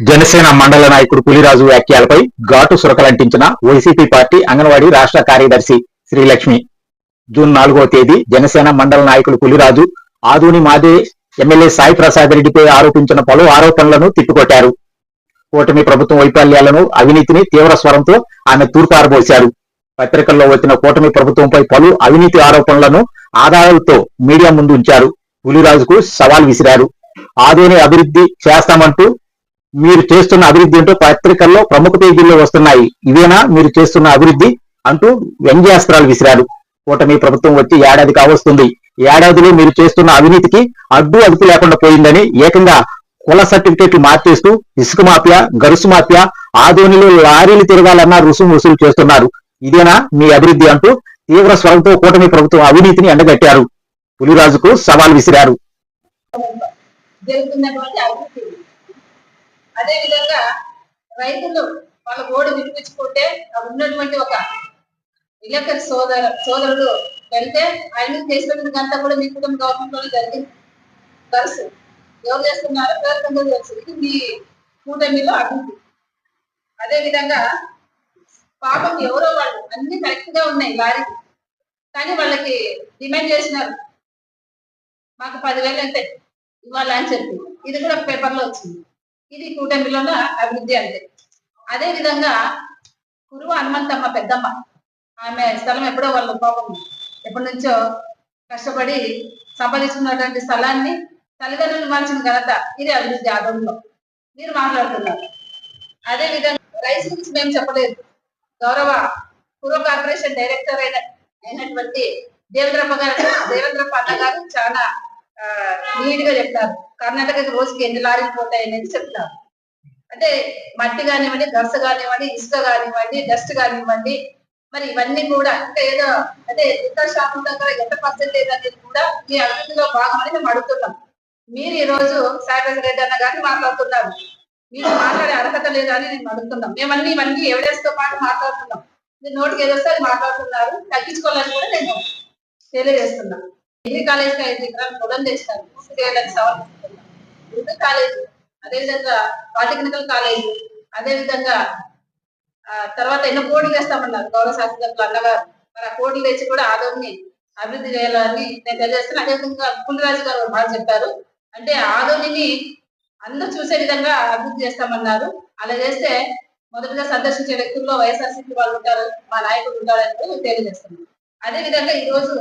జనసేన మండల నాయకుడు పులిరాజు వ్యాఖ్యలపై ఘాటు సురకలంటించిన వైసీపీ పార్టీ అంగన్వాడీ రాష్ట్ర కార్యదర్శి శ్రీలక్ష్మి. జూన్ 4వ తేదీ జనసేన మండల నాయకుడు పులిరాజు ఆదూని మాదే ఎమ్మెల్యే సాయి ప్రసాద్ రెడ్డిపై ఆరోపించిన పలు ఆరోపణలను తిప్పికొట్టారు. కూటమి ప్రభుత్వం వైఫల్యాలను, అవినీతిని తీవ్ర స్వరంతో ఆమె తూర్పారబోశారు. పత్రికల్లో వచ్చిన కూటమి ప్రభుత్వంపై పలు అవినీతి ఆరోపణలను ఆధారాలతో మీడియా ముందు ఉంచారు. పులిరాజుకు సవాల్ విసిరారు. ఆదోని అభివృద్ధి చేస్తామంటూ మీరు చేస్తున్న అభివృద్ధి అంటూ పత్రికల్లో ప్రముఖ పేజీల్లో వస్తున్నాయి. ఇవేనా మీరు చేస్తున్న అభివృద్ధి అంటూ వ్యంగ్యాస్త్రాలు విసిరారు. కూటమి ప్రభుత్వం వచ్చి ఏడాది కావస్తుంది. ఏడాదిలో మీరు చేస్తున్న అవినీతికి అడ్డు అదుపు లేకుండా పోయిందని ఏకంగా కుల సర్టిఫికేట్లు మార్చేస్తూ ఇసుక మాఫియా, గరుసు మాఫియా, ఆదోనిలో లారీలు తిరగాలన్న రుసుము వసూలు చేస్తున్నారు. ఇదేనా మీ అభివృద్ధి అంటూ తీవ్ర స్వరంతో కూటమి ప్రభుత్వం అవినీతిని ఎండగట్టారు. పులిరాజుకు సవాల్ విసిరారు. అదే విధంగా రైతులు వాళ్ళ ఓడి వినిపించుకుంటే ఉన్నటువంటి ఒక విలేకరి సోదరుడు వెళ్తే ఆయన చేసినదంతా కూడా మీ కుటుంబ గవర్నమెంట్ లో జరిగింది. తెలుసు ఎవరు చేస్తున్నారో ప్రయత్నంగా తెలుసు. ఇది మీ కూటమిలో అభివృద్ధి. అదే విధంగా పాపం ఎవరో వాళ్ళు అన్ని కరెక్ట్ గా ఉన్నాయి లారీకి, కానీ వాళ్ళకి డిమాండ్ చేసినారు మాకు 10,000 అంటే ఇవ్వాలి అని చెప్పి. ఇది కూడా పేపర్లో వచ్చింది. ఇది కూటమిలో అభివృద్ధి అంటే. అదే విధంగా కురువ హనుమంతమ్మ పెద్దమ్మ, ఆమె స్థలం ఎప్పుడో వాళ్ళు పాపం ఎప్పటి నుంచో కష్టపడి సంపాదించుకున్నటువంటి స్థలాన్ని తల్లిదండ్రులు మార్చిన ఘనత ఇది అభివృద్ధి ఆదంలో మీరు మాట్లాడుతున్నారు. అదే విధంగా రైస్ గురించి మేము చెప్పలేదు. గౌరవ కురువ కార్పొరేషన్ డైరెక్టర్ అయినటువంటి దేవేంద్రప్ప అన్న గారు చాలా నీట్ గా చెప్తారు. కర్ణాటకకి రోజుకి ఎన్ని లారీలు పోతాయనేది చెప్తారు. అంటే మట్టి కానివ్వండి, గర్స కానివ్వండి, ఇసుక కానివ్వండి, డస్ట్ కానివ్వండి, మరి ఇవన్నీ కూడా ఇంకా ఏదో అంటే ఇతర శాతం దగ్గర ఎంత పర్సెంటేజ్ అనేది కూడా మీ అభివృద్ధిలో భాగమని మేము అడుగుతున్నాం. మీరు ఈ రోజు సాయిప్రసాద్ రెడ్డి అన్న గారిని మాట్లాడుతున్నారు. మీరు మాట్లాడే అర్హత లేదా అని నేను అడుగుతున్నాం. మేమన్నీ ఇవన్నీ ఎవిడెన్స్ తో పాటు మాట్లాడుతున్నాం. మీరు నోటికి ఏదొస్తే అది మాట్లాడుతున్నారు. తగ్గించుకోవాలని కూడా నేను తెలియజేస్తున్నాను. డిగ్రీ కాలేజ్ కి 5 ఎకరాలు పొలం చేసినారు. ఉర్దూ కాలేజ్, అదేవిధంగా పాలిటెక్నికల్ కాలేజ్, అదేవిధంగా తర్వాత ఎన్నో పోటీలు చేస్తామన్నారు గౌరవ శాస్త్రజ్ఞులు అన్నగారు. మరి ఆ పోటీలు తెచ్చి కూడా ఆదోని అభివృద్ధి చేయాలని నేను తెలియజేస్తాను. అదేవిధంగా పులిరాజు గారు బాగా చెప్పారు. అంటే ఆదోనిని అందరూ చూసే విధంగా అభివృద్ధి చేస్తామన్నారు. అలా చేస్తే మొదటగా సందర్శించే వ్యక్తుల్లో వైఎస్ఆర్సీపీ వాళ్ళు ఉంటారు, మా నాయకుడు ఉంటారని తెలియజేస్తున్నాం. అదే విధంగా ఈ రోజు